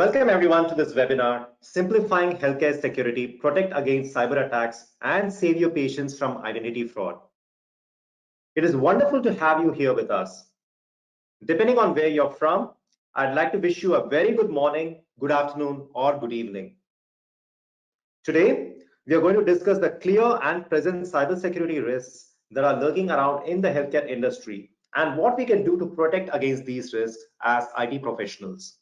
Welcome everyone to this webinar, Simplifying Healthcare Security, Protect Against Cyber Attacks and Save Your Patients from Identity Fraud. It is wonderful to have you here with us. Depending on where you're from, I'd like to wish you a very good morning, good afternoon, or good evening. Today, we are going to discuss the clear and present cybersecurity risks that are lurking around in the healthcare industry and what we can do to protect against these risks as IT professionals.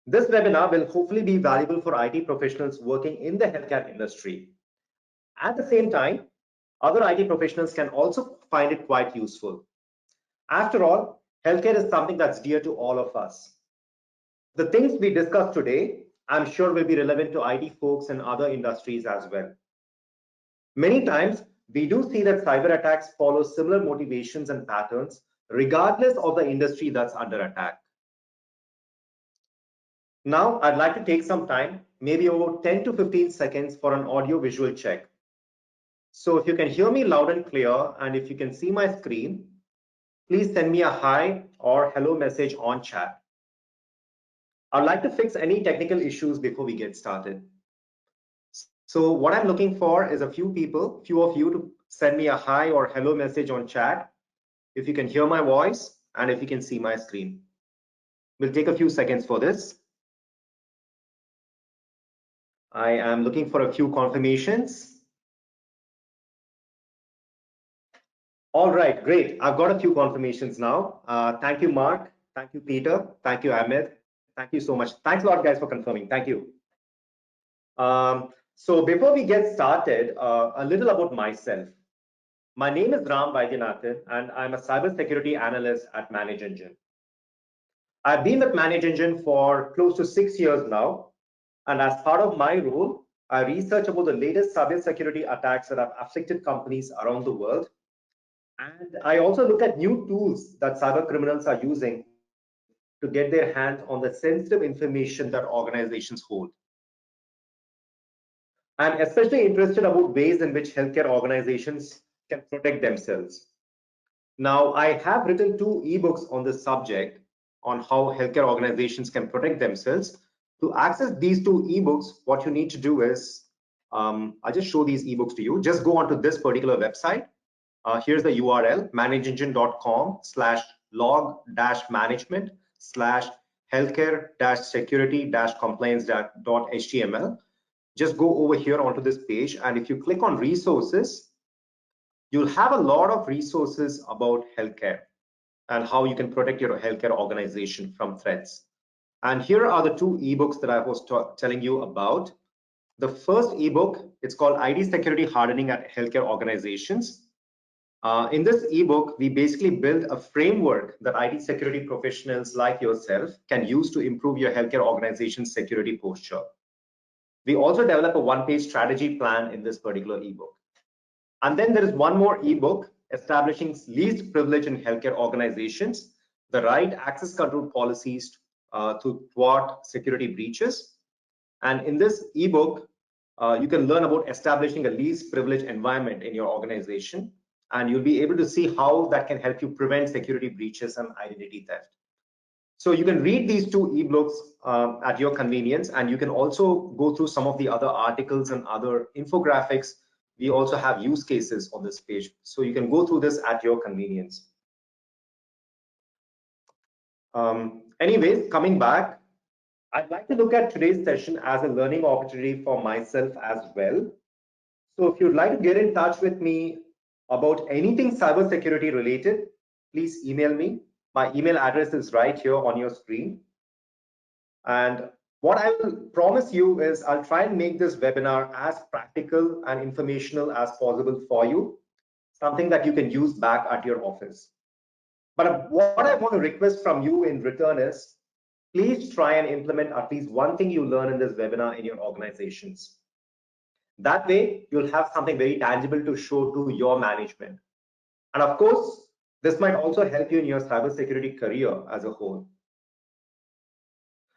This webinar will hopefully be valuable for IT professionals working in the healthcare industry. At the same time, other IT professionals can also find it quite useful. After all, healthcare is something that's dear to all of us. The things we discuss today, I'm sure will be relevant to IT folks in other industries as well. Many times, we do see that cyber attacks follow similar motivations and patterns, regardless of the industry that's under attack. Now, I'd like to take some time, maybe over 10 to 15 seconds for an audio visual check. So if you can hear me loud and clear, and if you can see my screen, please send me a hi or hello message on chat. I'd like to fix any technical issues before we get started. So what I'm looking for is a few of you to send me a hi or hello message on chat, if you can hear my voice and if you can see my screen. We'll take a few seconds for this. I am looking for a few confirmations. All right, great. I've got a few confirmations now. Thank you, Mark. Thank you, Peter. Thank you, Ahmed. Thank you so much. Thanks a lot, guys, for confirming. Thank you. So before we get started, a little about myself. My name is Ram Vaidyanathan, and I'm a cybersecurity analyst at ManageEngine. I've been with ManageEngine for close to 6 years now. And as part of my role, I research about the latest cybersecurity attacks that have affected companies around the world. And I also look at new tools that cyber criminals are using to get their hands on the sensitive information that organizations hold. I'm especially interested about ways in which healthcare organizations can protect themselves. Now, I have written 2 ebooks on this subject on how healthcare organizations can protect themselves. To access these 2 ebooks, what you need to do is, I'll just show these ebooks to you. Just go onto this particular website. Here's the URL, managengine.com/log-management/healthcare-security-compliance.html. Just go over here onto this page, and if you click on resources, you'll have a lot of resources about healthcare and how you can protect your healthcare organization from threats. And here are the 2 ebooks that I was telling you about. The first ebook, it's called ID Security Hardening at Healthcare Organizations. In this ebook, we basically build a framework that IT security professionals like yourself can use to improve your healthcare organization's security posture. We also develop a 1-page strategy plan in this particular ebook. And then there is one more ebook, Establishing Least Privilege in Healthcare Organizations, the Right Access Control Policies to thwart security breaches. And in this ebook, you can learn about establishing a least privileged environment in your organization, and you'll be able to see how that can help you prevent security breaches and identity theft. So you can read these 2 ebooks at your convenience, and you can also go through some of the other articles and other infographics. We also have use cases on this page, so you can go through this at your convenience. Anyways, coming back, I'd like to look at today's session as a learning opportunity for myself as well. So if you'd like to get in touch with me about anything cybersecurity related, please email me. My email address is right here on your screen. And what I will promise you is I'll try and make this webinar as practical and informational as possible for you, something that you can use back at your office. But what I want to request from you in return is, please try and implement at least one thing you learn in this webinar in your organizations. That way, you'll have something very tangible to show to your management. And of course, this might also help you in your cybersecurity career as a whole.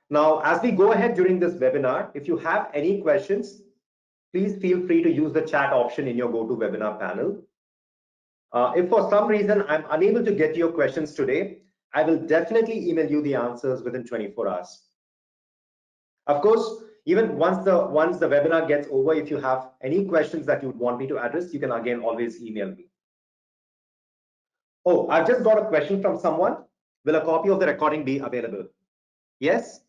Now, as we go ahead during this webinar, if you have any questions, please feel free to use the chat option in your GoToWebinar panel. If for some reason I'm unable to get your questions today, I will definitely email you the answers within 24 hours. Of course, even once the webinar gets over, if you have any questions that you would want me to address, you can again always email me. Oh, I've just got a question from someone. Will a copy of the recording be available? Yes.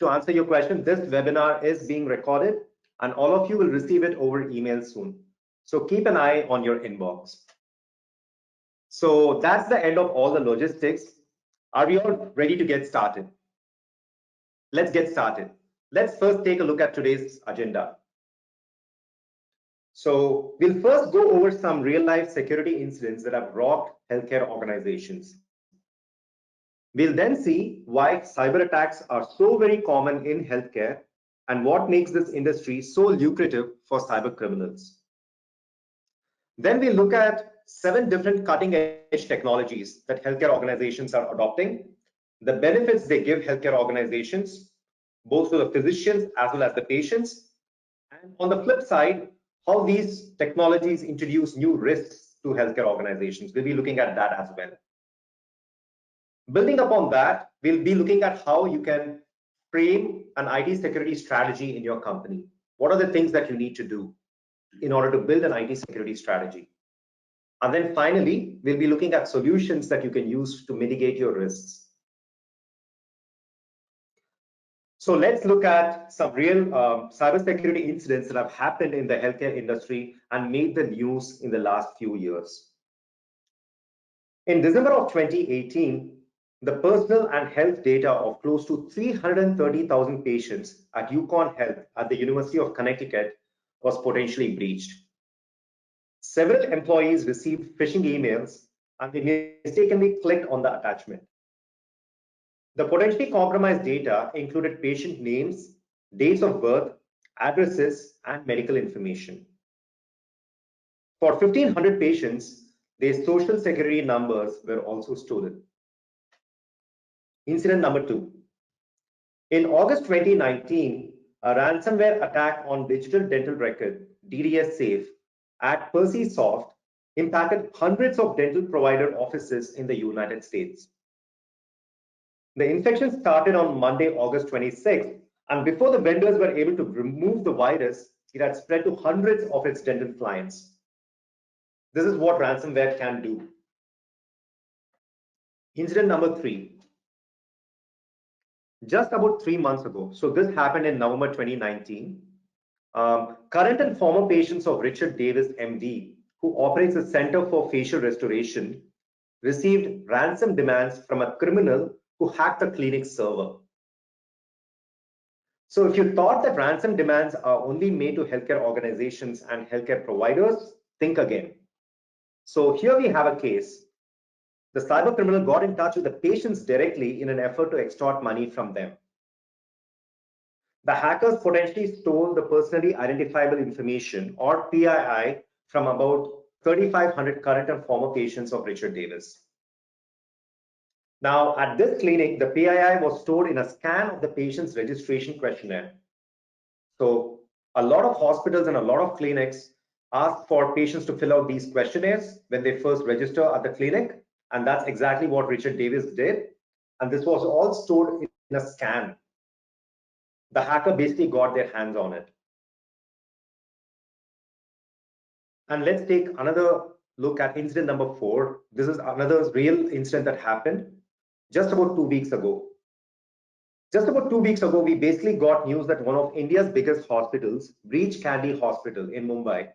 To answer your question, this webinar is being recorded and all of you will receive it over email soon. So keep an eye on your inbox. So that's the end of all the logistics. Are we all ready to get started? Let's get started. Let's first take a look at today's agenda. So we'll first go over some real-life security incidents that have rocked healthcare organizations. We'll then see why cyber attacks are so very common in healthcare and what makes this industry so lucrative for cyber criminals. Then we look at 7 different cutting-edge technologies that healthcare organizations are adopting, the benefits they give healthcare organizations, both to the physicians as well as the patients, and on the flip side, how these technologies introduce new risks to healthcare organizations. We'll be looking at that as well. Building upon that, we'll be looking at how you can frame an IT security strategy in your company. What are the things that you need to do in order to build an IT security strategy? And then finally, we'll be looking at solutions that you can use to mitigate your risks. So let's look at some real cybersecurity incidents that have happened in the healthcare industry and made the news in the last few years. In December of 2018, the personal and health data of close to 330,000 patients at UConn Health at the University of Connecticut was potentially breached. Several employees received phishing emails and they mistakenly clicked on the attachment. The potentially compromised data included patient names, dates of birth, addresses, and medical information. For 1,500 patients, their social security numbers were also stolen. Incident number 2. In August 2019, a ransomware attack on digital dental record, DDS Safe, at PercySoft impacted hundreds of dental provider offices in the United States. The infection started on Monday, August 26th, and before the vendors were able to remove the virus, it had spread to hundreds of its dental clients. This is what ransomware can do. Incident number 3. Just about 3 months ago, so this happened in November 2019, current and former patients of Richard Davis, MD, who operates a center for facial restoration, received ransom demands from a criminal who hacked the clinic's server. So if you thought that ransom demands are only made to healthcare organizations and healthcare providers, think again. So here we have a case. The cyber criminal got in touch with the patients directly in an effort to extort money from them. The hackers potentially stole the personally identifiable information, or PII, from about 3,500 current and former patients of Richard Davis. Now, at this clinic, the PII was stored in a scan of the patient's registration questionnaire. So a lot of hospitals and a lot of clinics ask for patients to fill out these questionnaires when they first register at the clinic. And that's exactly what Richard Davis did. And this was all stored in a scan. The hacker basically got their hands on it. And let's take another look at incident number 4. This is another real incident that happened just about 2 weeks ago. Just about 2 weeks ago, we basically got news that one of India's biggest hospitals, Breach Candy Hospital in Mumbai,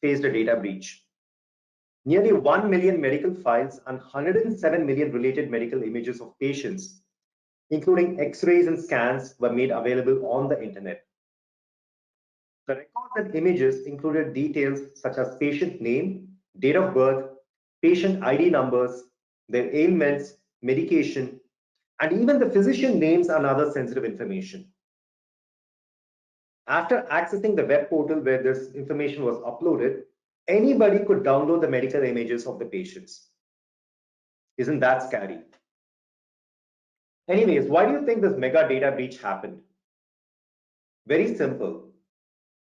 faced a data breach. Nearly 1 million medical files and 107 million related medical images of patients, including x-rays and scans, were made available on the internet. The records and images included details such as patient name, date of birth, patient ID numbers, their ailments, medication, and even the physician names and other sensitive information. After accessing the web portal where this information was uploaded, anybody could download the medical images of the patients. Isn't that scary? Anyways, why do you think this mega data breach happened? Very simple.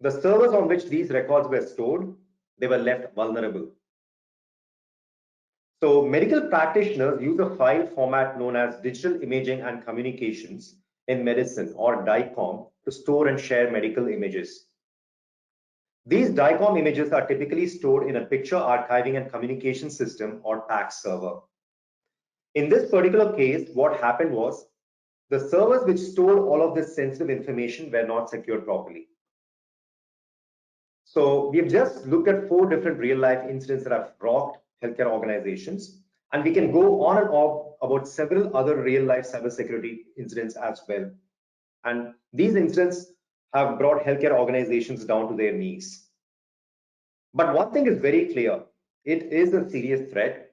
The servers on which these records were stored, they were left vulnerable. So medical practitioners use a file format known as Digital Imaging and Communications in Medicine, or DICOM, to store and share medical images. These DICOM images are typically stored in a picture archiving and communication system or PACS server. In this particular case, what happened was the servers which stored all of this sensitive information were not secured properly. So we've just looked at 4 different real-life incidents that have rocked healthcare organizations, and we can go on and off about several other real-life cybersecurity incidents as well. And these incidents have brought healthcare organizations down to their knees. But one thing is very clear, it is a serious threat,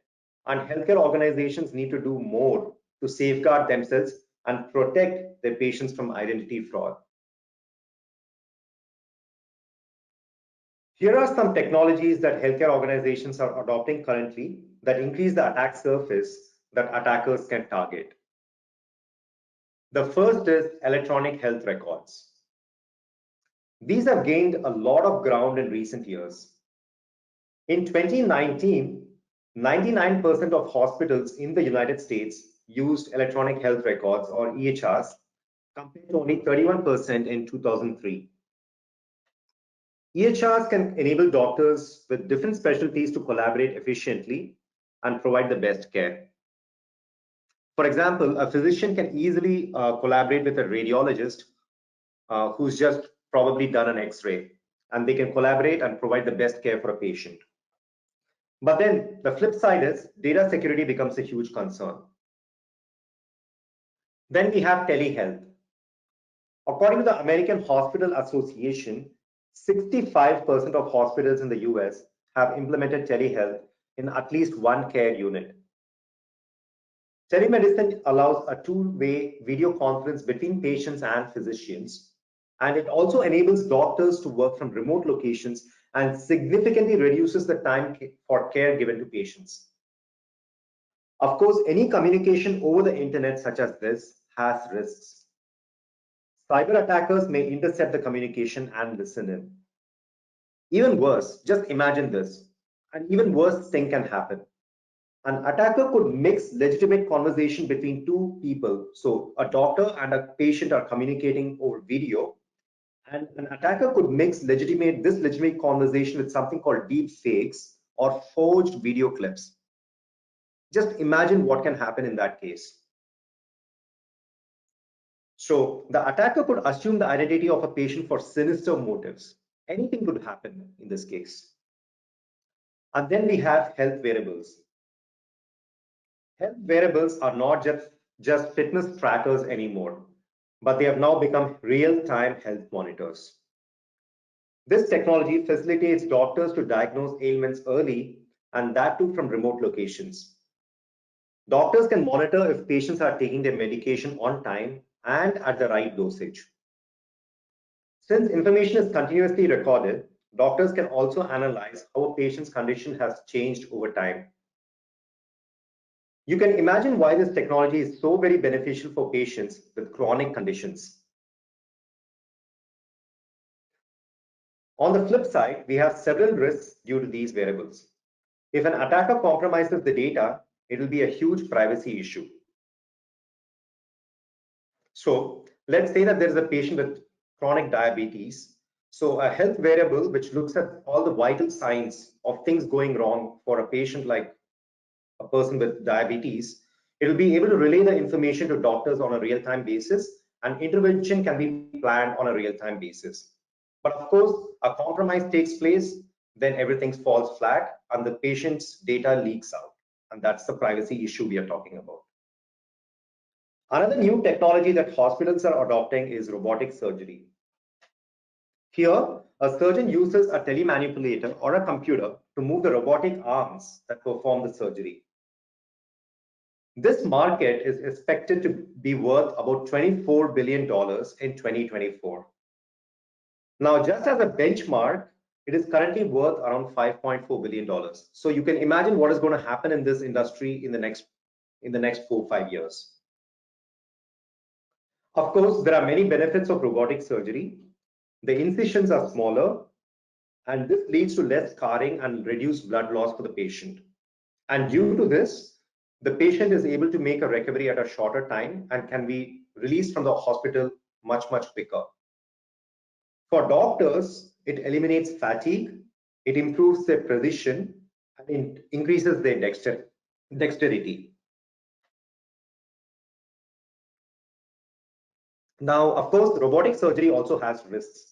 and healthcare organizations need to do more to safeguard themselves and protect their patients from identity fraud. Here are some technologies that healthcare organizations are adopting currently that increase the attack surface that attackers can target. The first is electronic health records. These have gained a lot of ground in recent years. In 2019, 99% of hospitals in the United States used electronic health records or EHRs compared to only 31% in 2003. EHRs can enable doctors with different specialties to collaborate efficiently and provide the best care. For example, a physician can easily collaborate with a radiologist who's just probably done an X-ray, and they can collaborate and provide the best care for a patient. But then the flip side is data security becomes a huge concern. Then we have telehealth. According to the American Hospital Association, 65% of hospitals in the US have implemented telehealth in at least one care unit. Telemedicine allows a two-way video conference between patients and physicians, and it also enables doctors to work from remote locations and significantly reduces the time for care given to patients. Of course, any communication over the internet such as this has risks. Cyber attackers may intercept the communication and listen in. Even worse, just imagine this, an even worse thing can happen. An attacker could mix legitimate conversation between two people. So a doctor and a patient are communicating over video, and an attacker could mix this legitimate conversation with something called deep fakes or forged video clips. Just imagine what can happen in that case. So the attacker could assume the identity of a patient for sinister motives. Anything could happen in this case. And then we have health wearables. Health wearables are not just fitness trackers anymore, but they have now become real-time health monitors. This technology facilitates doctors to diagnose ailments early, and that too from remote locations. Doctors can monitor if patients are taking their medication on time and at the right dosage. Since information is continuously recorded, doctors can also analyze how a patient's condition has changed over time. You can imagine why this technology is so very beneficial for patients with chronic conditions. On the flip side, we have several risks due to these wearables. If an attacker compromises the data, it will be a huge privacy issue. So let's say that there is a patient with chronic diabetes. So a health wearable which looks at all the vital signs of things going wrong for a patient like a person with diabetes, it will be able to relay the information to doctors on a real-time basis, and intervention can be planned on a real-time basis. But of course, a compromise takes place, then everything falls flat and the patient's data leaks out. And that's the privacy issue we are talking about. Another new technology that hospitals are adopting is robotic surgery. Here, a surgeon uses a telemanipulator or a computer to move the robotic arms that perform the surgery. This market is expected to be worth about $24 billion in 2024. Now, just as a benchmark, it is currently worth around $5.4 billion. So you can imagine what is going to happen in this industry in the next 4-5 years. Of course, there are many benefits of robotic surgery. The incisions are smaller, and this leads to less scarring and reduced blood loss for the patient. And due to this, the patient is able to make a recovery at a shorter time and can be released from the hospital much quicker. For doctors, it eliminates fatigue, it improves their precision, and it increases their dexterity. Now, of course, robotic surgery also has risks.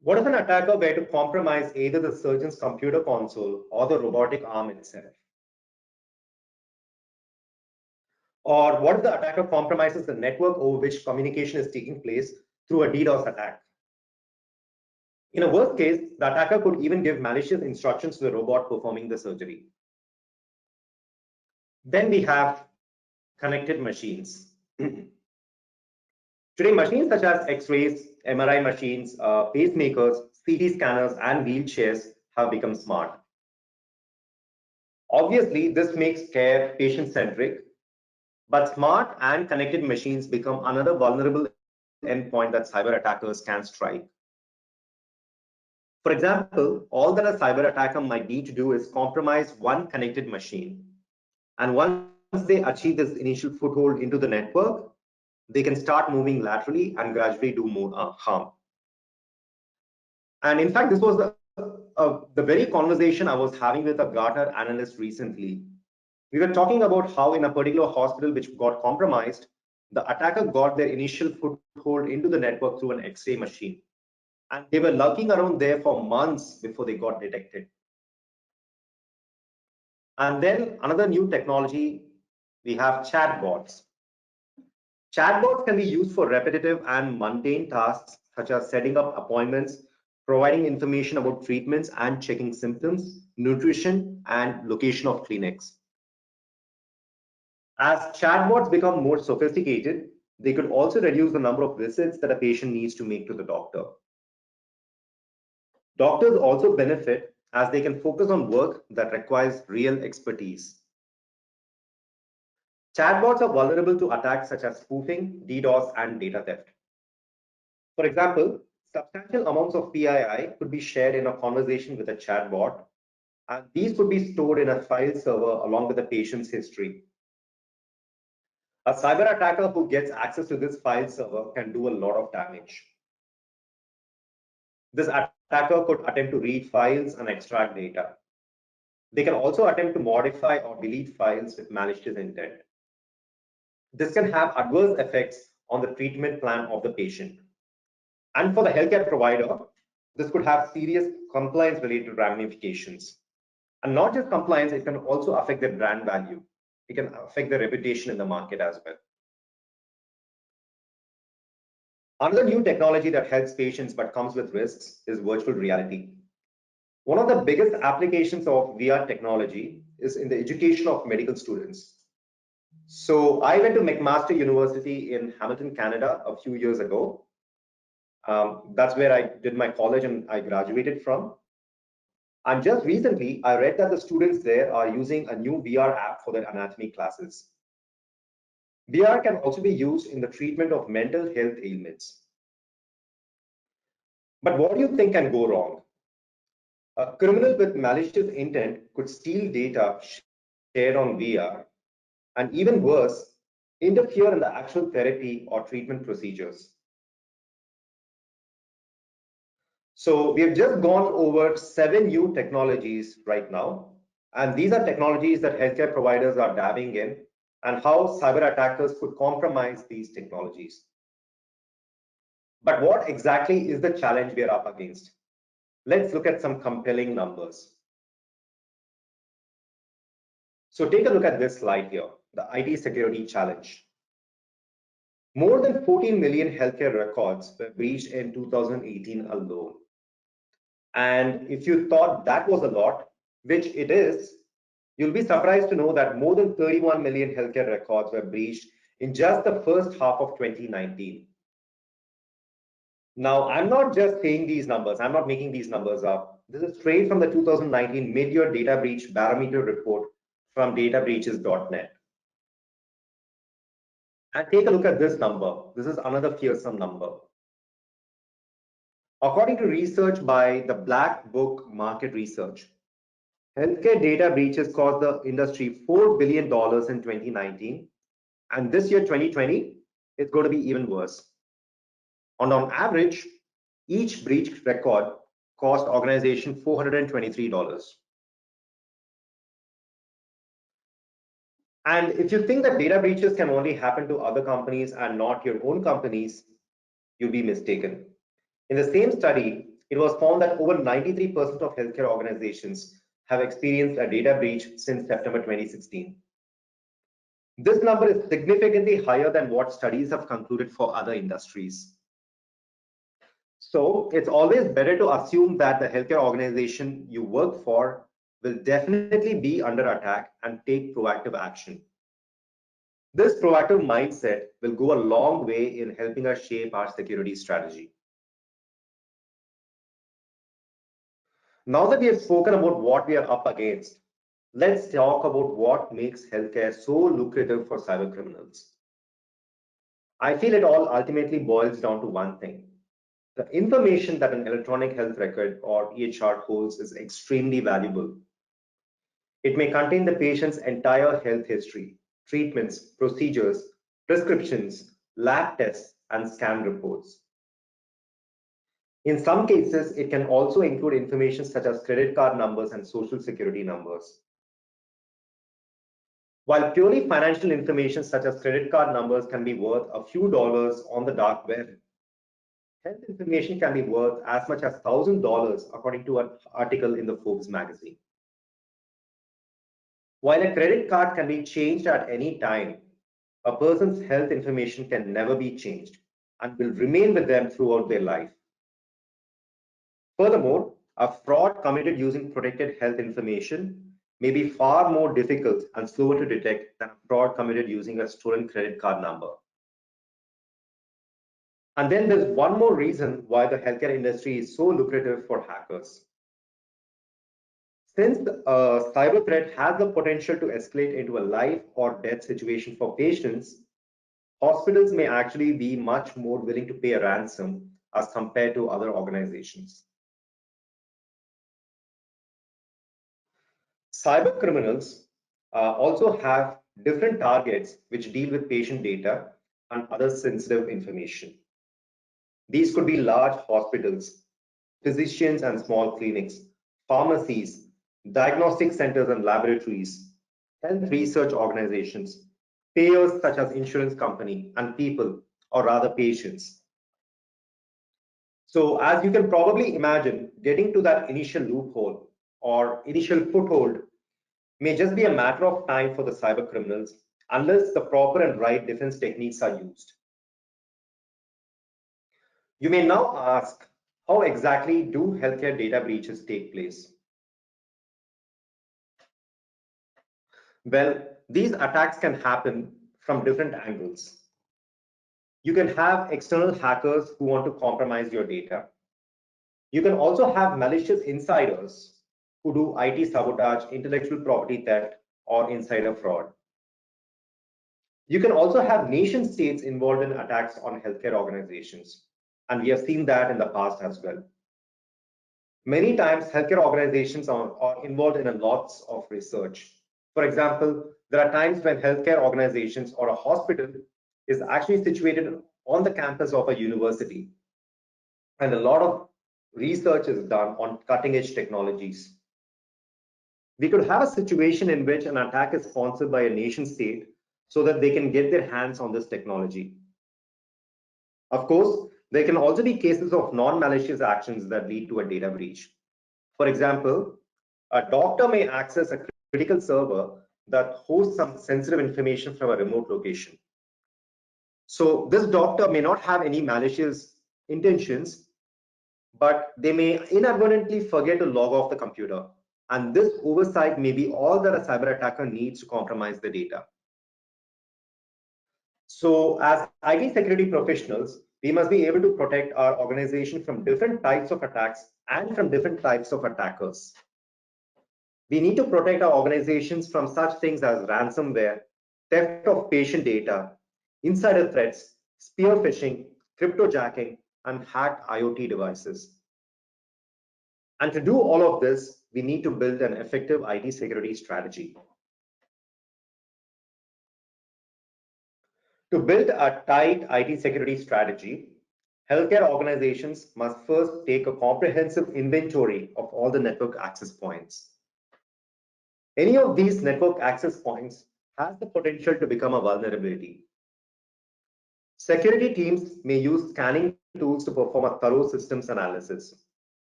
What if an attacker were to compromise either the surgeon's computer console or the robotic arm itself? Or what if the attacker compromises the network over which communication is taking place through a DDoS attack? In a worst case, the attacker could even give malicious instructions to the robot performing the surgery. Then we have connected machines. Today, machines such as X-rays, MRI machines, pacemakers, CT scanners, and wheelchairs have become smart. Obviously, this makes care patient-centric, but smart and connected machines become another vulnerable endpoint that cyber attackers can strike. For example, all that a cyber attacker might need to do is compromise one connected machine. And once they achieve this initial foothold into the network, they can start moving laterally and gradually do more harm. And in fact, this was the very conversation I was having with a Gartner analyst recently. We were talking about how in a particular hospital which got compromised, the attacker got their initial foothold into the network through an X-ray machine. And they were lurking around there for months before they got detected. And then another new technology, we have chatbots. Chatbots can be used for repetitive and mundane tasks, such as setting up appointments, providing information about treatments and checking symptoms, nutrition, and location of clinics. As chatbots become more sophisticated, they could also reduce the number of visits that a patient needs to make to the doctor. Doctors also benefit as they can focus on work that requires real expertise. Chatbots are vulnerable to attacks such as spoofing, DDoS, and data theft. For example, substantial amounts of PII could be shared in a conversation with a chatbot, and these could be stored in a file server along with the patient's history. A cyber attacker who gets access to this file server can do a lot of damage. This attacker could attempt to read files and extract data. They can also attempt to modify or delete files with malicious intent. This can have adverse effects on the treatment plan of the patient. And for the healthcare provider, this could have serious compliance-related ramifications. And not just compliance, it can also affect their brand value. It can affect their reputation in the market as well. Another new technology that helps patients but comes with risks is virtual reality. One of the biggest applications of VR technology is in the education of medical students. So I went to McMaster University in Hamilton, Canada a few years ago. That's where I did my college and I graduated from. And just recently, I read that the students there are using a new VR app for their anatomy classes. VR can also be used in the treatment of mental health ailments. But what do you think can go wrong? A criminal with malicious intent could steal data shared on VR, and even worse, interfere in the actual therapy or treatment procedures. So we have just gone over 7 new technologies right now, and these are technologies that healthcare providers are dabbing in and how cyber attackers could compromise these technologies. But what exactly is the challenge we are up against? Let's look at some compelling numbers. So take a look at this slide here, the IT security challenge. More than 14 million healthcare records were breached in 2018 alone. And if you thought that was a lot, which it is, you'll be surprised to know that more than 31 million healthcare records were breached in just the first half of 2019. Now, I'm not just saying these numbers, I'm not making these numbers up. This is straight from the 2019 Mid-Year Data Breach Barometer report from databreaches.net. And take a look at this number. This is another fearsome number. According to research by the Black Book Market Research, healthcare data breaches cost the industry $4 billion in 2019. And this year, 2020, it's going to be even worse. And on average, Each breach record cost organization $423. And if you think that data breaches can only happen to other companies and not your own companies, you'll be mistaken. In the same study, it was found that over 93% of healthcare organizations have experienced a data breach since September 2016. This number is significantly higher than what studies have concluded for other industries. So it's always better to assume that the healthcare organization you work for will definitely be under attack and take proactive action. This proactive mindset will go a long way in helping us shape our security strategy. Now that we have spoken about what we are up against, let's talk about what makes healthcare so lucrative for cybercriminals. I feel it all ultimately boils down to one thing. The information that an electronic health record or EHR holds is extremely valuable. It may contain the patient's entire health history, treatments, procedures, prescriptions, lab tests, and scan reports. In some cases, it can also include information such as credit card numbers and social security numbers. While purely financial information such as credit card numbers can be worth a few dollars on the dark web, health information can be worth as much as $1,000 according to an article in the Forbes magazine. While a credit card can be changed at any time, a person's health information can never be changed and will remain with them throughout their life. Furthermore, a fraud committed using protected health information may be far more difficult and slower to detect than a fraud committed using a stolen credit card number. And then there's one more reason why the healthcare industry is so lucrative for hackers. Since a cyber threat has the potential to escalate into a life or death situation for patients, hospitals may actually be much more willing to pay a ransom as compared to other organizations. Cyber criminals also have different targets which deal with patient data and other sensitive information. These could be large hospitals, physicians and small clinics, pharmacies, diagnostic centers and laboratories, health research organizations, payers such as insurance company, and people, or rather patients. So as you can probably imagine, getting to that initial loophole or initial foothold may just be a matter of time for the cyber criminals unless the proper and right defense techniques are used. You may now ask, how exactly do healthcare data breaches take place? Well, these attacks can happen from different angles. You can have external hackers who want to compromise your data. You can also have malicious insiders who do IT sabotage, intellectual property theft, or insider fraud. You can also have nation states involved in attacks on healthcare organizations, and we have seen that in the past as well. Many times, healthcare organizations are involved in lots of research. For example, there are times when healthcare organizations or a hospital is actually situated on the campus of a university, and a lot of research is done on cutting-edge technologies. We could have a situation in which an attack is sponsored by a nation state so that they can get their hands on this technology. Of course, there can also be cases of non-malicious actions that lead to a data breach. For example, a doctor may access a critical server that hosts some sensitive information from a remote location. So this doctor may not have any malicious intentions, but they may inadvertently forget to log off the computer. And this oversight may be all that a cyber attacker needs to compromise the data. So as IT security professionals, we must be able to protect our organization from different types of attacks and from different types of attackers. We need to protect our organizations from such things as ransomware, theft of patient data, insider threats, spear phishing, cryptojacking, and hacked IoT devices. And to do all of this, we need to build an effective IT security strategy. To build a tight IT security strategy, Healthcare organizations must first take a comprehensive inventory of all the network access points. Any of these network access points has the potential to become a vulnerability. Security teams may use scanning tools to perform a thorough systems analysis.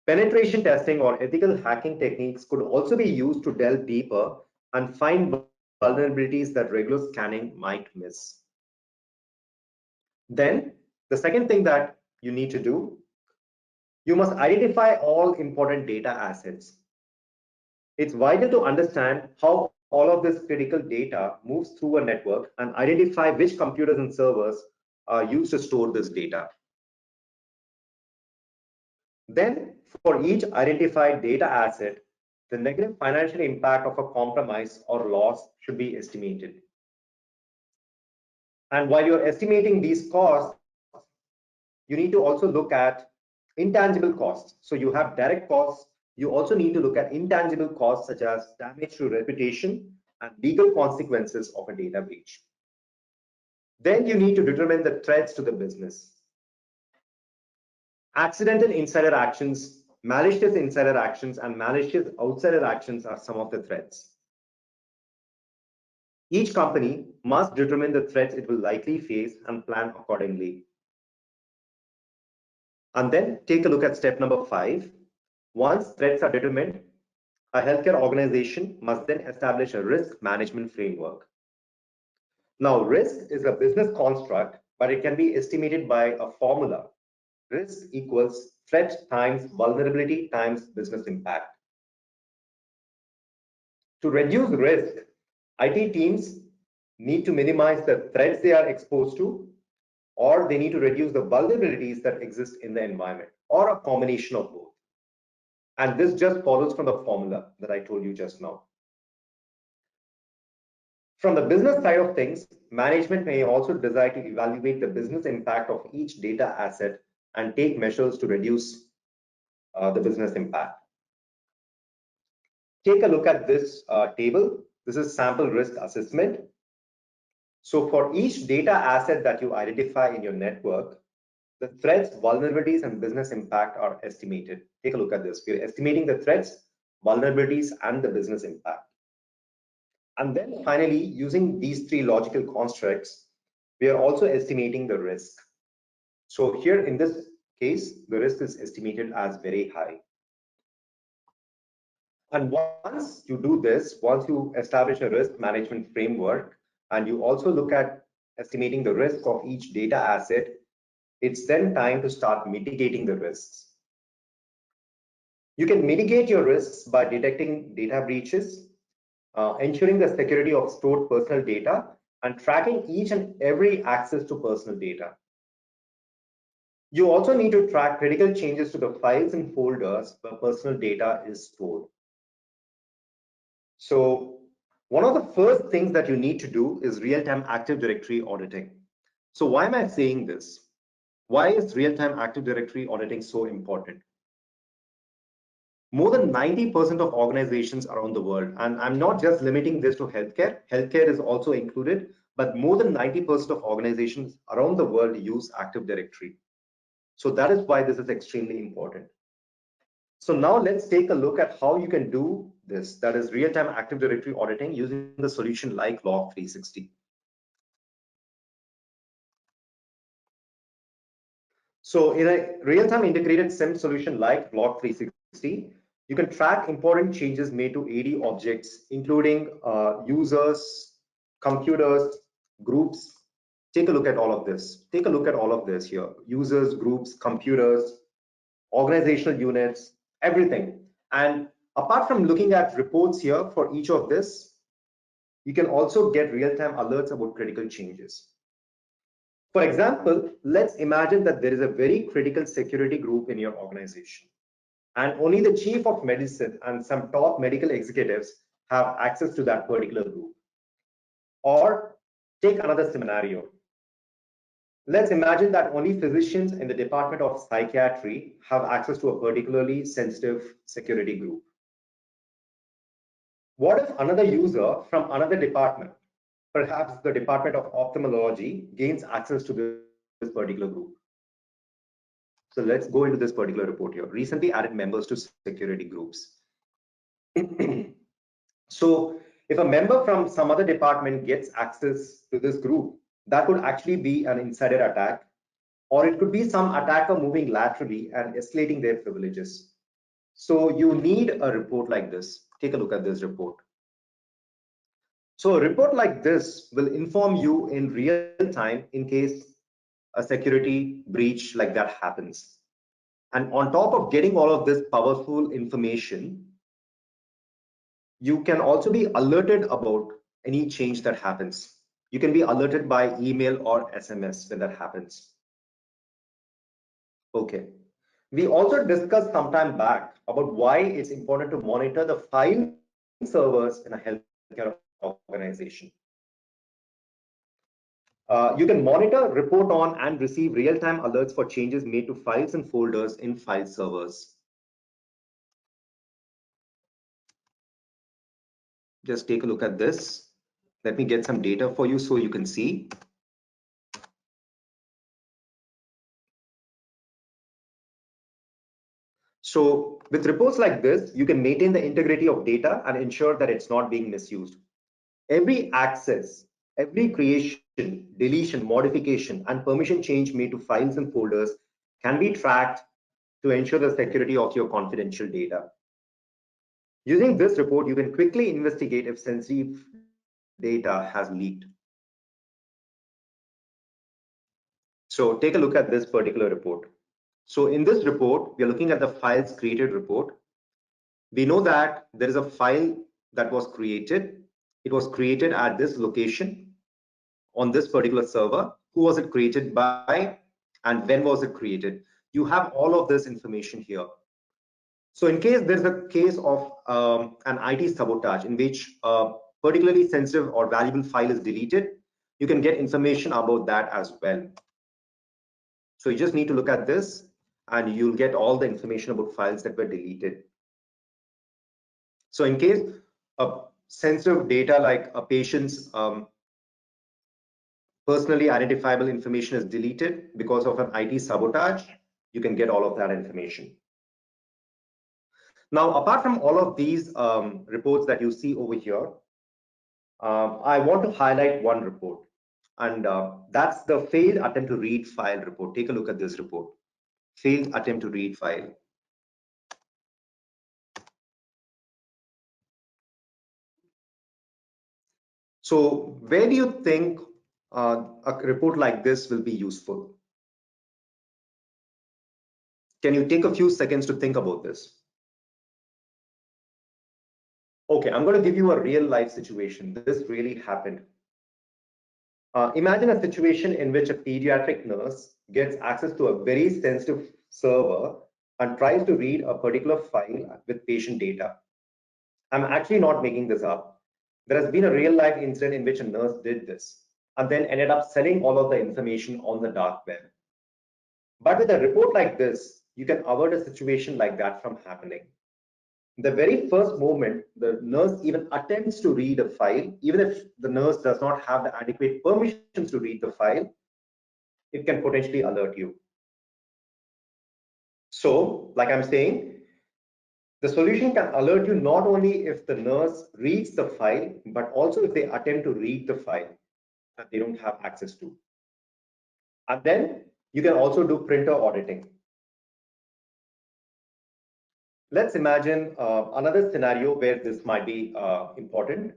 Penetration testing or ethical hacking techniques could also be used to delve deeper and find vulnerabilities that regular scanning might miss. Then, the second thing that you need to do, you must identify all important data assets. It's vital to understand how all of this critical data moves through a network and identify which computers and servers are used to store this data. Then, for each identified data asset, the negative financial impact of a compromise or loss should be estimated. And while you're estimating these costs, you need to also look at intangible costs. So you have direct costs. You also need to look at intangible costs such as damage to reputation and legal consequences of a data breach. Then you need to determine the threats to the business. Accidental insider actions, malicious insider actions, and malicious outsider actions are some of the threats. Each company must determine the threats it will likely face and plan accordingly. And then take a look at step number 5. Once threats are determined, a healthcare organization must then establish a risk management framework. Now, risk is a business construct, but it can be estimated by a formula. Risk equals threat times vulnerability times business impact. To reduce risk, IT teams need to minimize the threats they are exposed to, or they need to reduce the vulnerabilities that exist in the environment, or a combination of both. And this just follows from the formula that I told you just now. From the business side of things, management may also desire to evaluate the business impact of each data asset and take measures to reduce the business impact. Take a look at this table. This is sample risk assessment. So for each data asset that you identify in your network, the threats, vulnerabilities, and business impact are estimated. Take a look at this. We're estimating the threats, vulnerabilities, and the business impact. And then finally, using these 3 logical constructs, we are also estimating the risk. So here in this case, the risk is estimated as very high. And once you do this, once you establish a risk management framework, and you also look at estimating the risk of each data asset, it's then time to start mitigating the risks. You can mitigate your risks by detecting data breaches, ensuring the security of stored personal data, and tracking each and every access to personal data. You also need to track critical changes to the files and folders where personal data is stored. So one of the first things that you need to do is real-time Active Directory auditing. So why am I saying this? Why is real-time Active Directory auditing so important? More than 90% of organizations around the world, and I'm not just limiting this to healthcare, healthcare is also included, but more than 90% of organizations around the world use Active Directory. So that is why this is extremely important. So now let's take a look at how you can do this, that is real-time Active Directory auditing using the solution like Log360. So in a real-time integrated SIEM solution like Log360, you can track important changes made to AD objects, including users, computers, groups. Take a look at all of this. Take a look at all of this here. Users, groups, computers, organizational units, everything. And apart from looking at reports here for each of this, you can also get real-time alerts about critical changes. For example, let's imagine that there is a very critical security group in your organization, and only the chief of medicine and some top medical executives have access to that particular group. Or take another scenario. Let's imagine that only physicians in the Department of Psychiatry have access to a particularly sensitive security group. What if another user from another department, perhaps the Department of Ophthalmology, gains access to this particular group? So let's go into this particular report here. Recently added members to security groups. So if a member from some other department gets access to this group, that could actually be an insider attack, or it could be some attacker moving laterally and escalating their privileges. So you need a report like this. Take a look at this report. So a report like this will inform you in real time in case a security breach like that happens. And on top of getting all of this powerful information, you can also be alerted about any change that happens. You can be alerted by email or SMS when that happens. Okay. We also discussed some time back about why it's important to monitor the file servers in a healthcare organization. You can monitor, report on, and receive real-time alerts for changes made to files and folders in file servers. Just take a look at this. Let me get some data for you so you can see. So with reports like this, you can maintain the integrity of data and ensure that it's not being misused. Every access, every creation, deletion, modification, and permission change made to files and folders can be tracked to ensure the security of your confidential data. Using this report, you can quickly investigate if sensitive data has leaked. So take a look at this particular report. So in this report, we are looking at the files created report. We know that there is a file that was created. It was created at this location on this particular server. Who was it created by and when was it created? You have all of this information here. So in case there's a case of an IT sabotage in which a particularly sensitive or valuable file is deleted, you can get information about that as well. So you just need to look at this and you'll get all the information about files that were deleted. So in case a sensitive data like a patient's personally identifiable information is deleted because of an IT sabotage, you can get all of that information. Now, apart from all of these reports that you see over here, I want to highlight one report, and that's the failed attempt to read file report. Take a look at this report. Failed attempt to read file. So where do you think a report like this will be useful? Can you take a few seconds to think about this? Okay, I'm going to give you a real life situation. This really happened. Imagine a situation in which a pediatric nurse gets access to a very sensitive server and tries to read a particular file with patient data. I'm actually not making this up. There has been a real life incident in which a nurse did this and then ended up selling all of the information on the dark web. But with a report like this, you can avert a situation like that from happening. The very first moment the nurse even attempts to read a file, even if the nurse does not have the adequate permissions to read the file, it can potentially alert you. So, like I'm saying, the solution can alert you not only if the nurse reads the file, but also if they attempt to read the file that they don't have access to. And then you can also do printer auditing. Let's imagine another scenario where this might be important.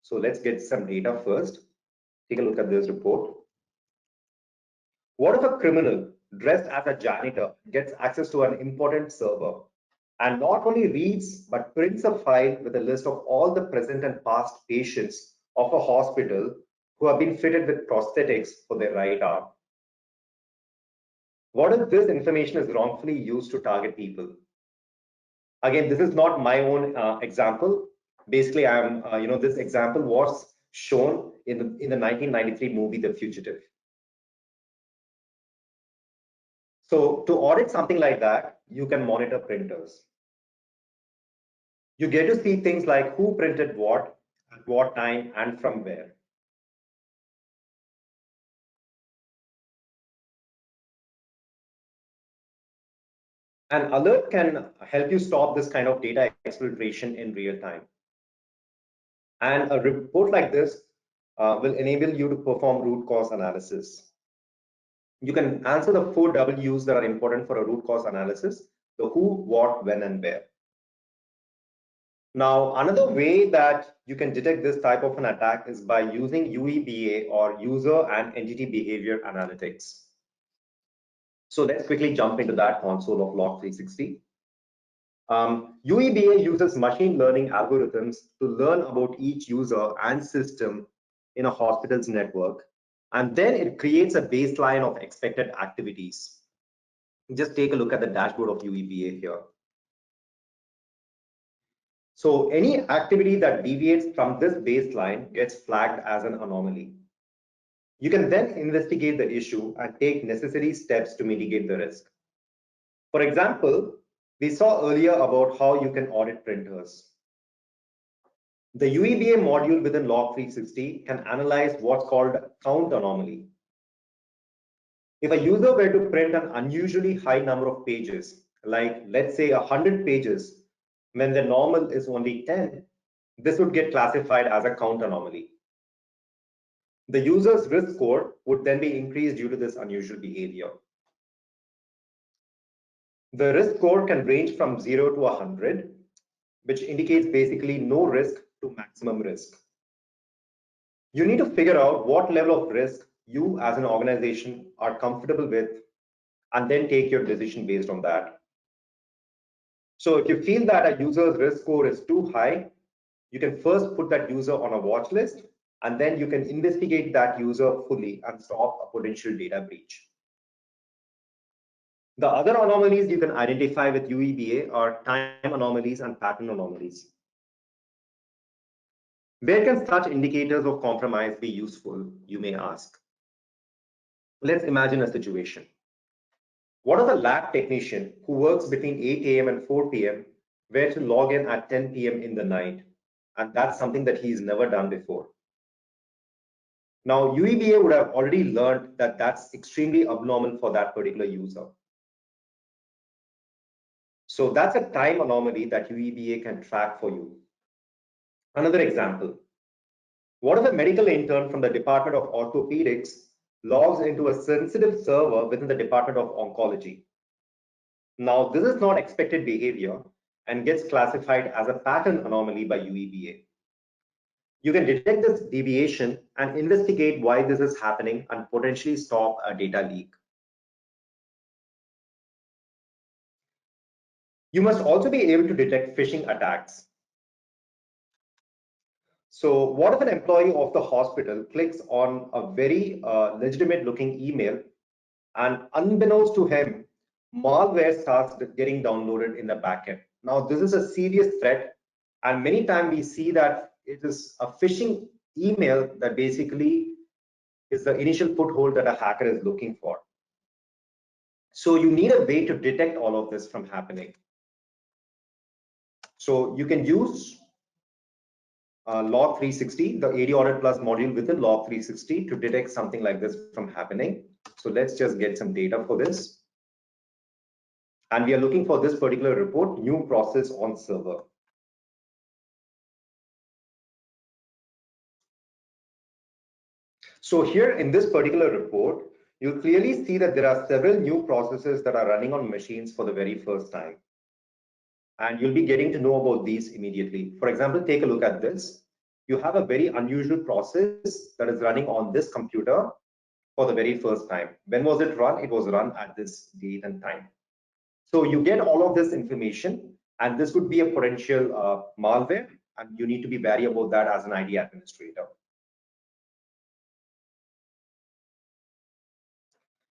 So let's get some data first. Take a look at this report. What if a criminal dressed as a janitor gets access to an important server and not only reads but prints a file with a list of all the present and past patients of a hospital who have been fitted with prosthetics for their right arm? What if this information is wrongfully used to target people? Again, this is not my own example. Basically, this example was shown in the 1993 movie The Fugitive. So to audit something like that, you can monitor printers. You get to see things like who printed what, at what time, and from where. An alert can help you stop this kind of data exfiltration in real time. And a report like this will enable you to perform root cause analysis. You can answer the 4 W's that are important for a root cause analysis: the who, what, when, and where. Now, another way that you can detect this type of an attack is by using UEBA, or user and entity behavior analytics. So let's quickly jump into that console of Log 360. UEBA uses machine learning algorithms to learn about each user and system in a hospital's network, and then it creates a baseline of expected activities. Just take a look at the dashboard of UEBA here. So any activity that deviates from this baseline gets flagged as an anomaly. You can then investigate the issue and take necessary steps to mitigate the risk. For example, we saw earlier about how you can audit printers. The UEBA module within Log 360 can analyze what's called count anomaly. If a user were to print an unusually high number of pages, like let's say 100 pages, when the normal is only 10, this would get classified as a count anomaly. The user's risk score would then be increased due to this unusual behavior. The risk score can range from 0 to 100, which indicates basically no risk to maximum risk. You need to figure out what level of risk you as an organization are comfortable with, and then take your decision based on that. So if you feel that a user's risk score is too high, you can first put that user on a watch list, and then you can investigate that user fully and stop a potential data breach. The other anomalies you can identify with UEBA are time anomalies and pattern anomalies. Where can such indicators of compromise be useful, you may ask? Let's imagine a situation. What if a lab technician who works between 8 a.m. and 4 p.m. were to log in at 10 p.m. in the night, and that's something that he's never done before? Now, UEBA would have already learned that that's extremely abnormal for that particular user. So that's a time anomaly that UEBA can track for you. Another example. What if a medical intern from the Department of Orthopedics logs into a sensitive server within the Department of Oncology? Now, this is not expected behavior and gets classified as a pattern anomaly by UEBA. You can detect this deviation and investigate why this is happening and potentially stop a data leak. You must also be able to detect phishing attacks. So what if an employee of the hospital clicks on a very legitimate looking email, and unbeknownst to him, malware starts getting downloaded in the backend? Now, this is a serious threat, and many times we see that it is a phishing email that basically is the initial foothold that a hacker is looking for. So you need a way to detect all of this from happening. So you can use Log 360, the AD Audit Plus module within Log 360 to detect something like this from happening. So let's just get some data for this. And we are looking for this particular report, new process on server. So here in this particular report, you'll clearly see that there are several new processes that are running on machines for the very first time. And you'll be getting to know about these immediately. For example, take a look at this. You have a very unusual process that is running on this computer for the very first time. When was it run? It was run at this date and time. So you get all of this information, and this would be a potential malware, and you need to be wary about that as an IT administrator.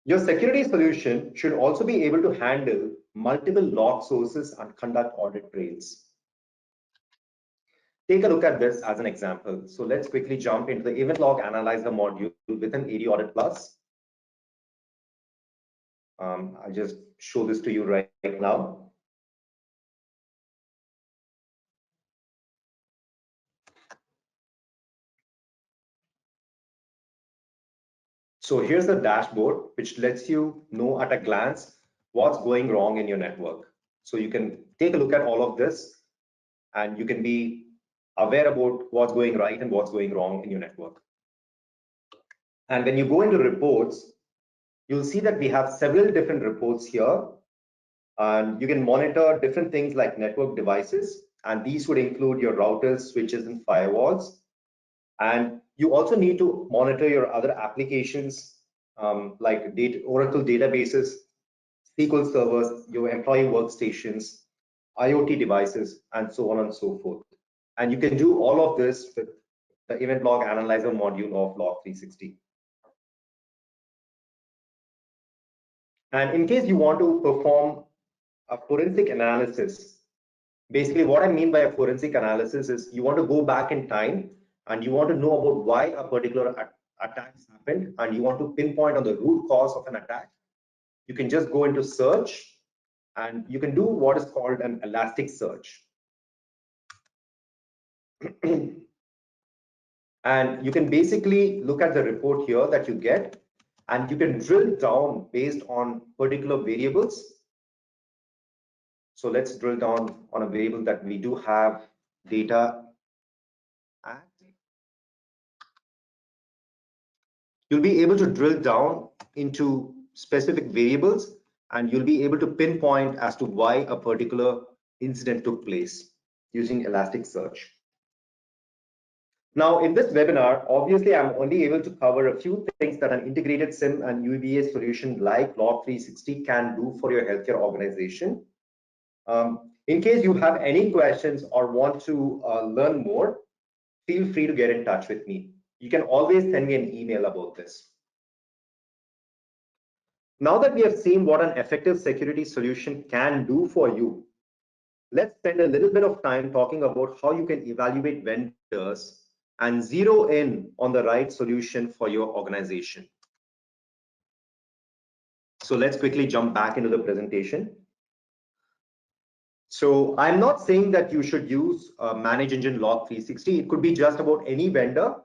Your security solution should also be able to handle multiple log sources and conduct audit trails. Take a look at this as an example. So let's quickly jump into the event log analyzer module within AD Audit Plus. I'll just show this to you right now. So here's the dashboard, which lets you know at a glance what's going wrong in your network. So you can take a look at all of this and you can be aware about what's going right and what's going wrong in your network. And when you go into reports, you'll see that we have several different reports here, and you can monitor different things like network devices, and these would include your routers, switches, and firewalls. And you also need to monitor your other applications like Oracle databases, SQL servers, your employee workstations, IoT devices, and so on and so forth. And you can do all of this with the event log analyzer module of Log 360. And in case you want to perform a forensic analysis, basically what I mean by a forensic analysis is you want to go back in time and you want to know about why a particular attack happened, and you want to pinpoint on the root cause of an attack. You can just go into search and you can do what is called an elastic search. And you can basically look at the report here that you get, and you can drill down based on particular variables. So let's drill down on a variable that we do have data at. You'll be able to drill down into specific variables, and you'll be able to pinpoint as to why a particular incident took place using Elasticsearch. Now, in this webinar, obviously, I'm only able to cover a few things that an integrated SIM and UEBA solution like Log 360 can do for your healthcare organization. In case you have any questions or want to learn more, feel free to get in touch with me. You can always send me an email about this. Now that we have seen what an effective security solution can do for you, let's spend a little bit of time talking about how you can evaluate vendors and zero in on the right solution for your organization. So let's quickly jump back into the presentation. So I'm not saying that you should use Manage Engine Log 360. It could be just about any vendor,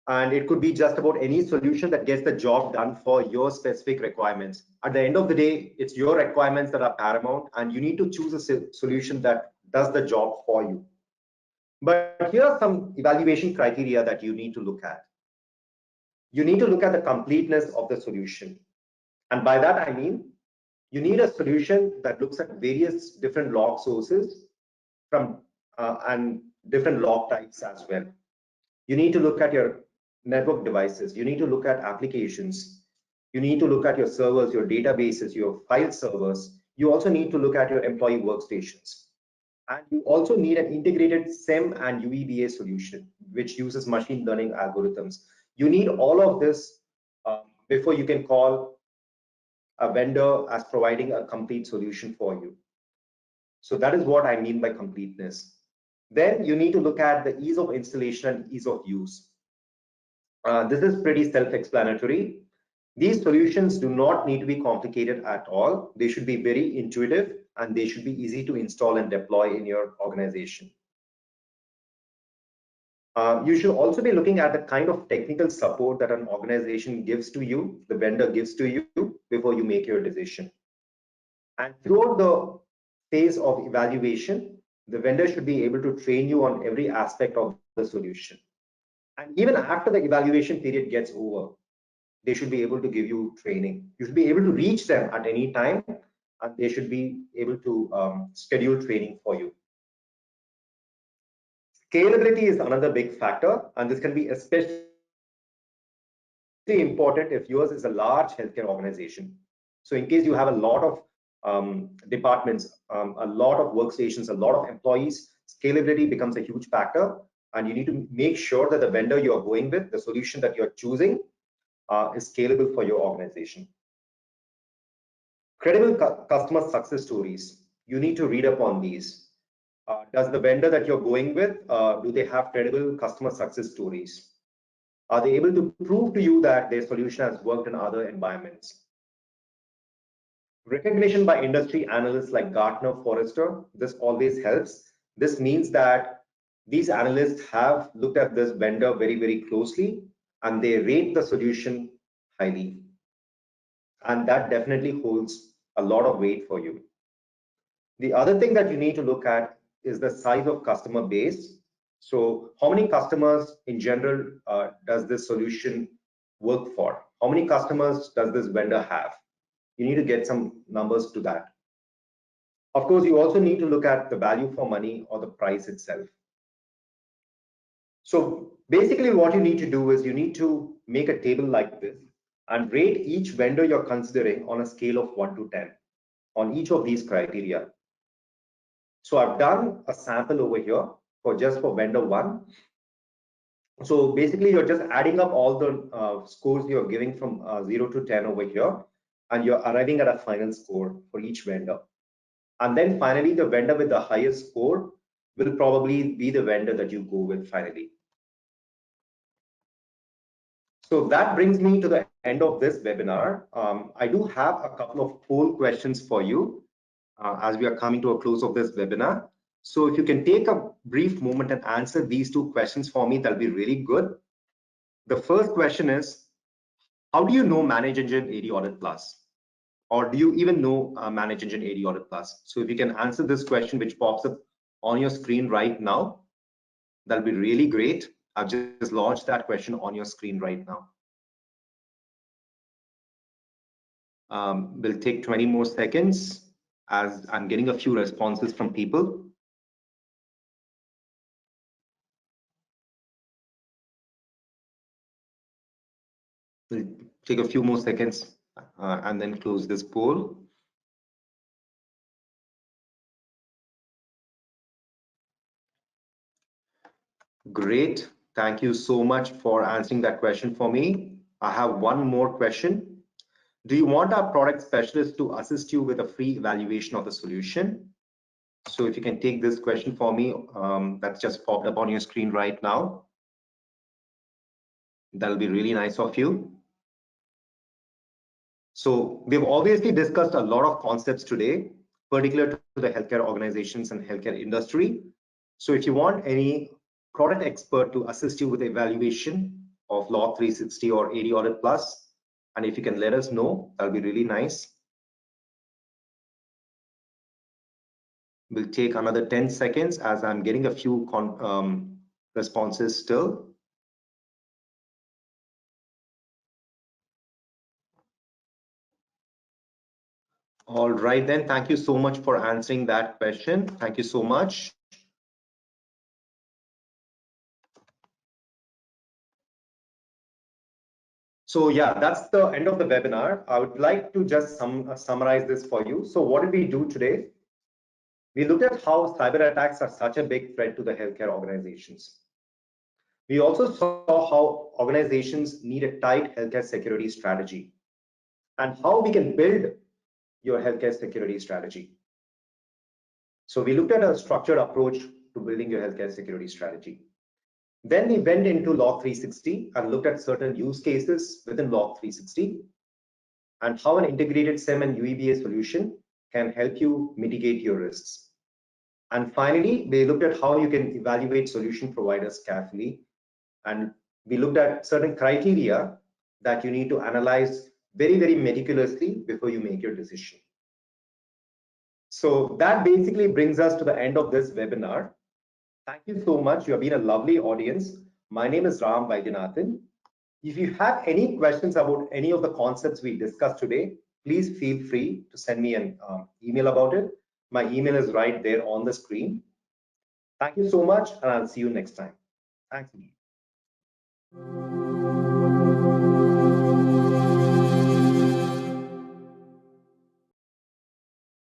and it could be just about any solution that gets the job done for your specific requirements. At the end of the day, it's your requirements that are paramount, and you need to choose a solution that does the job for you. But here are some evaluation criteria that you need to look at. You need to look at the completeness of the solution. And by that, I mean, you need a solution that looks at various different log sources from and different log types as well. You need to look at your network devices. You need to look at applications. You need to look at your servers, your databases, your file servers. You also need to look at your employee workstations. And you also need an integrated SIM and UEBA solution, which uses machine learning algorithms. You need all of this before you can call a vendor as providing a complete solution for you. So that is what I mean by completeness. Then you need to look at the ease of installation and ease of use. This is pretty self-explanatory. These solutions do not need to be complicated at all. They should be very intuitive, and they should be easy to install and deploy in your organization. You should also be looking at the kind of technical support that an organization gives to you, the vendor gives to you before you make your decision. And throughout the phase of evaluation, the vendor should be able to train you on every aspect of the solution. And even after the evaluation period gets over, they should be able to give you training. You should be able to reach them at any time, and they should be able to schedule training for you. Scalability is another big factor, and this can be especially important if yours is a large healthcare organization. So in case you have a lot of departments, a lot of workstations, a lot of employees, scalability becomes a huge factor, and you need to make sure that the vendor you are going with, the solution that you're choosing, is scalable for your organization. Credible customer success stories. You need to read up on these. Does the vendor that you're going with, do they have credible customer success stories? Are they able to prove to you that their solution has worked in other environments? Recognition by industry analysts like Gartner, Forrester, this always helps. This means that these analysts have looked at this vendor very, very closely, and they rate the solution highly. And that definitely holds a lot of weight for you. The other thing that you need to look at is the size of customer base. So how many customers in general does this solution work for? How many customers does this vendor have? You need to get some numbers to that. Of course, you also need to look at the value for money or the price itself. So basically what you need to do is you need to make a table like this and rate each vendor you're considering on a scale of 1 to 10 on each of these criteria. So I've done a sample over here for just for vendor 1. So basically you're just adding up all the scores you're giving from 0 to 10 over here, and you're arriving at a final score for each vendor. And then finally the vendor with the highest score will probably be the vendor that you go with finally. So that brings me to the end of this webinar. I do have a couple of poll questions for you as we are coming to a close of this webinar. So if you can take a brief moment and answer these 2 questions for me, that'll be really good. The first question is, how do you know Manage Engine AD Audit Plus? Or do you even know Manage Engine AD Audit Plus? So if you can answer this question, which pops up on your screen right now, that'll be really great. I've just launched that question on your screen right now. We'll take 20 more seconds as I'm getting a few responses from people. We'll take a few more seconds and then close this poll. Great. Thank you so much for answering that question for me. I have one more question. Do you want our product specialist to assist you with a free evaluation of the solution? So if you can take this question for me, that's just popped up on your screen right now. That'll be really nice of you. So we've obviously discussed a lot of concepts today, particular to the healthcare organizations and healthcare industry. So if you want any product expert to assist you with the evaluation of Log 360 or AD Audit Plus, and if you can let us know, that'll be really nice. We'll take another 10 seconds as I'm getting a few responses still. All right, then. Thank you so much for answering that question. Thank you so much. So yeah, that's the end of the webinar. I would like to just summarize this for you. So what did we do today? We looked at how cyber attacks are such a big threat to the healthcare organizations. We also saw how organizations need a tight healthcare security strategy and how we can build your healthcare security strategy. So we looked at a structured approach to building your healthcare security strategy. Then we went into Log 360 and looked at certain use cases within Log 360 and how an integrated SIEM and UEBA solution can help you mitigate your risks. And finally, we looked at how you can evaluate solution providers carefully. And we looked at certain criteria that you need to analyze very, very meticulously before you make your decision. So that basically brings us to the end of this webinar. Thank you so much. You have been a lovely audience. My name is Ram Vaidyanathan. If you have any questions about any of the concepts we discussed today, please feel free to send me an email about it. My email is right there on the screen. Thank you so much, and I'll see you next time. Thanks.